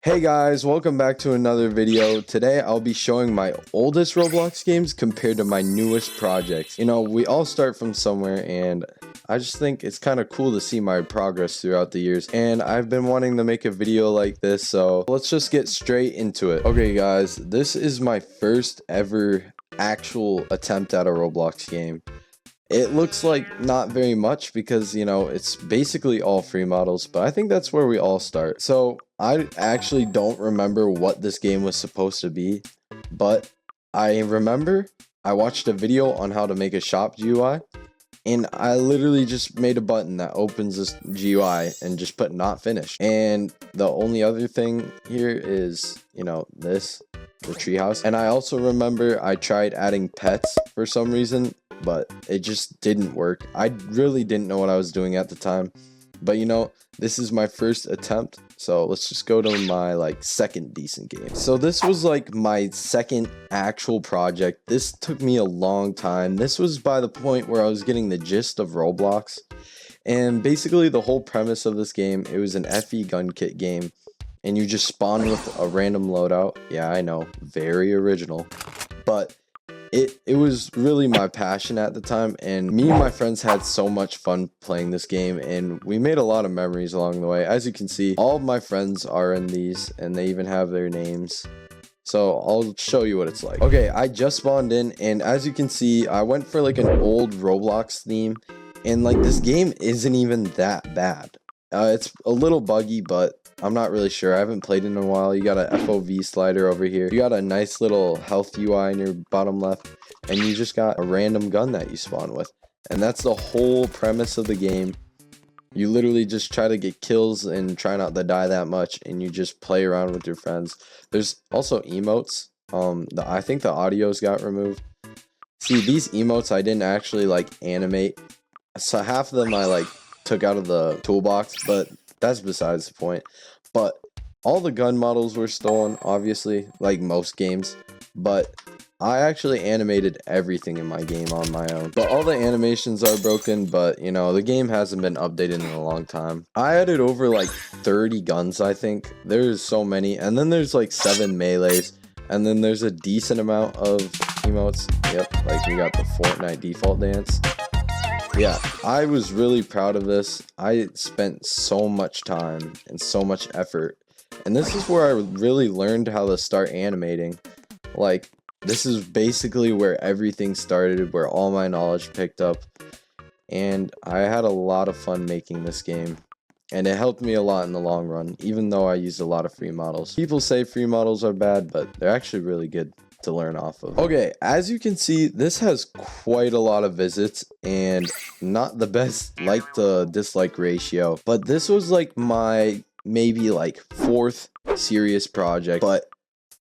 Hey guys, welcome back to another video. Today I'll be showing my oldest Roblox games compared to my newest projects. You know, we all start from somewhere and I just think it's kind of cool to see my progress throughout the years. And I've been wanting to make a video like this, so let's just get straight into it. Okay guys, this is my first ever actual attempt at a Roblox game. It looks like not very much because, you know, it's basically all free models, but I think that's where we all start. So I actually don't remember what this game was supposed to be, but I remember I watched a video on how to make a shop GUI, and I literally just made a button that opens this GUI and just put not finished. And the only other thing here is, you know, the treehouse. And I also remember I tried adding pets for some reason, but it just didn't work. I really didn't know what I was doing at the time, but you know, this is my first attempt, so let's just go to my second decent game. So this was like my second actual project. This took me a long time. This was by the point where I was getting the gist of Roblox, and basically the whole premise of this game, it was an FE gun kit game, and you just spawn with a random loadout. Yeah, I know, very original, but it was really my passion at the time, and me and my friends had so much fun playing this game, and we made a lot of memories along the way. As you can see, all of my friends are in these, and they even have their names. So I'll show you what it's like. Okay, I just spawned in, and as you can see, I went for like an old Roblox theme, and like this game isn't even that bad. It's a little buggy, but I'm not really sure. I haven't played in a while. You got a FOV slider over here. You got a nice little health UI in your bottom left, and you just got a random gun that you spawn with. And that's the whole premise of the game. You literally just try to get kills and try not to die that much, and you just play around with your friends. There's also emotes. I think the audios got removed. See, these emotes I didn't actually animate. So half of them I took out of the toolbox, but that's besides the point. But all the gun models were stolen, obviously, like most games, but I actually animated everything in my game on my own. But all the animations are broken, but you know, the game hasn't been updated in a long time. I added over like 30 guns, I think. There's so many, and then there's like 7 melees, and then there's a decent amount of emotes. Yep, like we got the Fortnite default dance. Yeah, I was really proud of this. I spent so much time and so much effort, and this is where I really learned how to start animating. Like, this is basically where everything started, where all my knowledge picked up, and I had a lot of fun making this game, and it helped me a lot in the long run, even though I used a lot of free models. People say free models are bad, but they're actually really good to learn off of. Okay, as you can see, this has quite a lot of visits and not the best like to dislike ratio, but this was like my maybe 4th serious project, but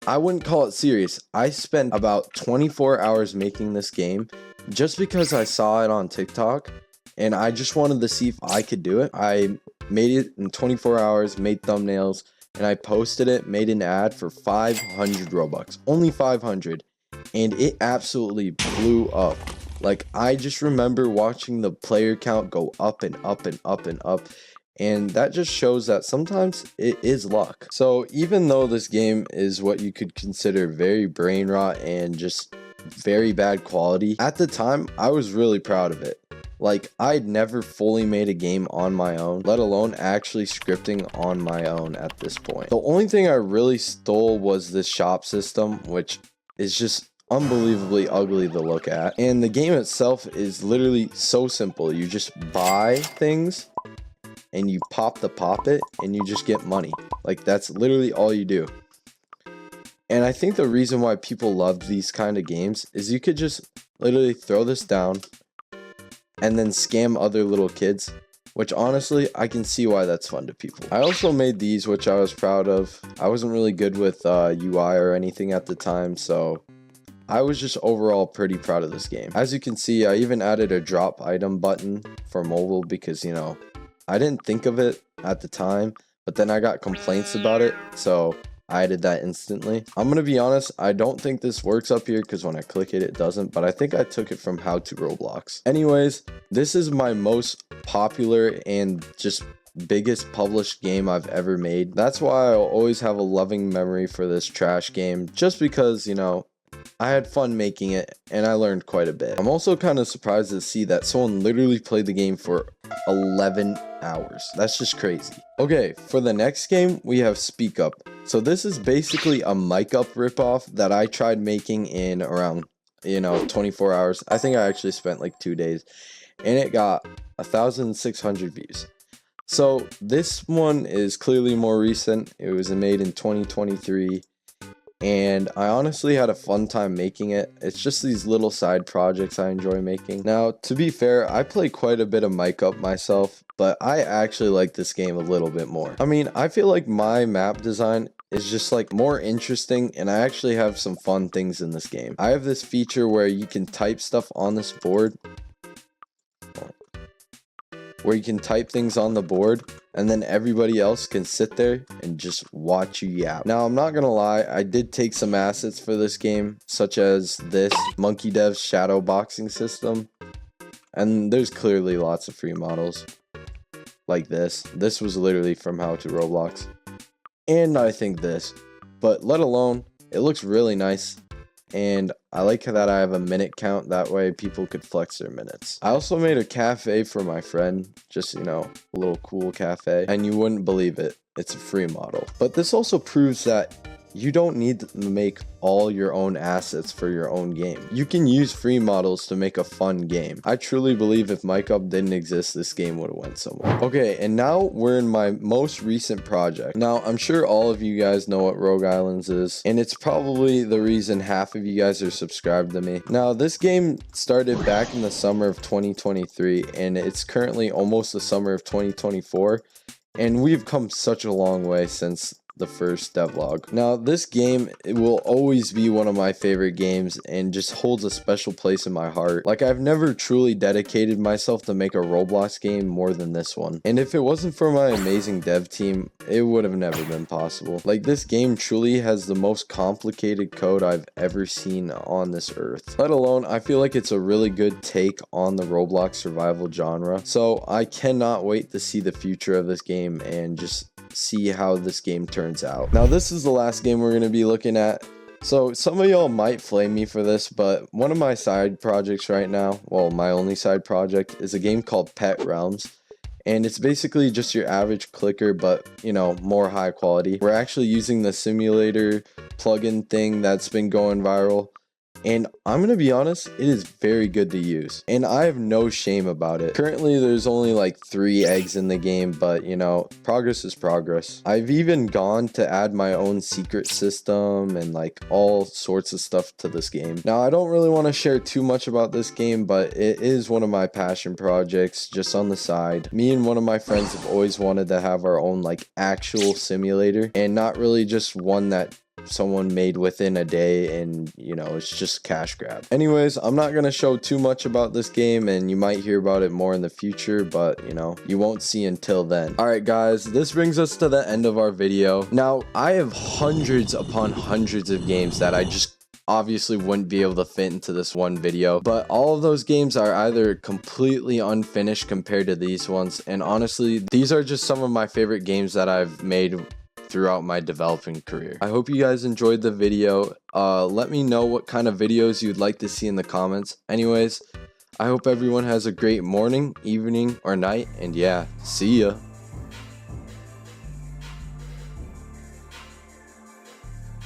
I wouldn't call it serious. I spent about 24 hours making this game just because I saw it on TikTok and I just wanted to see if I could do it. I made it in 24 hours, made thumbnails, and I posted it, made an ad for 500 Robux, only 500, and it absolutely blew up. Like, I just remember watching the player count go up and up and up and up, and that just shows that sometimes it is luck. So even though this game is what you could consider very brain rot and just very bad quality, at the time I was really proud of it. Like, I'd never fully made a game on my own, let alone actually scripting on my own at this point. The only thing I really stole was this shop system, which is just unbelievably ugly to look at. And the game itself is literally so simple. You just buy things and you pop it and you just get money. Like, that's literally all you do. And I think the reason why people love these kind of games is you could just literally throw this down and then scam other little kids, which honestly, I can see why that's fun to people. I also made these, which I was proud of. I wasn't really good with UI or anything at the time, so I was just overall pretty proud of this game. As you can see, I even added a drop item button for mobile because, you know, I didn't think of it at the time, but then I got complaints about it, so I added that instantly. I'm gonna be honest, I don't think this works up here because when I click it, it doesn't, but I think I took it from How to Roblox. Anyways, this is my most popular and just biggest published game I've ever made. That's why I'll always have a loving memory for this trash game, just because, you know, I had fun making it and I learned quite a bit. I'm also kind of surprised to see that someone literally played the game for 11 hours. That's just crazy. Okay, for the next game, we have Speakup. So this is basically a mic up ripoff that I tried making in around, 24 hours. I think I actually spent like 2 days, and it got 1,600 views. So this one is clearly more recent. It was made in 2023. And I honestly had a fun time making it. It's just these little side projects I enjoy making. Now, to be fair, I play quite a bit of mic up myself, but I actually like this game a little bit more. I mean, I feel like my map design is just like more interesting, and I actually have some fun things in this game. I have this feature where you can type stuff on this board, where you can type things on the board, and then everybody else can sit there and just watch you yap. Now, I'm not gonna lie, I did take some assets for this game, such as this Gamedev shadow boxing system, and there's clearly lots of free models like this. This was literally from How to Roblox, and I think this, but let alone, it looks really nice. And I like that I have a minute count, that way people could flex their minutes. I also made a cafe for my friend, just, a little cool cafe, and you wouldn't believe it, it's a free model. But this also proves that you don't need to make all your own assets for your own game. You can use free models to make a fun game. I truly believe if mic up didn't exist, this game would have went somewhere. Okay, and now we're in my most recent project. Now, I'm sure all of you guys know what Rogue Islands is, and it's probably the reason half of you guys are subscribed to me. Now, this game started back in the summer of 2023, and it's currently almost the summer of 2024, and we've come such a long way since the first devlog. Now, this game, it will always be one of my favorite games and just holds a special place in my heart. Like, I've never truly dedicated myself to make a Roblox game more than this one. And if it wasn't for my amazing dev team, it would have never been possible. Like, this game truly has the most complicated code I've ever seen on this earth. Let alone, I feel like it's a really good take on the Roblox survival genre. So I cannot wait to see the future of this game and just see how this game turns out. Now, this is the last game we're going to be looking at. So some of y'all might flame me for this, but one of my side projects right now, well, my only side project, is a game called Pet Realms. And it's basically just your average clicker, but, more high quality. We're actually using the simulator plugin thing that's been going viral. And I'm going to be honest, it is very good to use. And I have no shame about it. Currently, there's only like 3 eggs in the game, but progress is progress. I've even gone to add my own secret system and like all sorts of stuff to this game. Now, I don't really want to share too much about this game, but it is one of my passion projects just on the side. Me and one of my friends have always wanted to have our own like actual simulator, and not really just one that someone made within a day and it's just cash grab. Anyways, I'm not gonna show too much about this game, and you might hear about it more in the future, but you won't see until then. All right, guys, this brings us to the end of our video. Now, I have hundreds upon hundreds of games that I just obviously wouldn't be able to fit into this one video, but all of those games are either completely unfinished compared to these ones, and honestly, these are just some of my favorite games that I've made throughout my developing career. I hope you guys enjoyed the video. Let me know what kind of videos you'd like to see in the comments. Anyways, I hope everyone has a great morning, evening, or night, and yeah, see ya.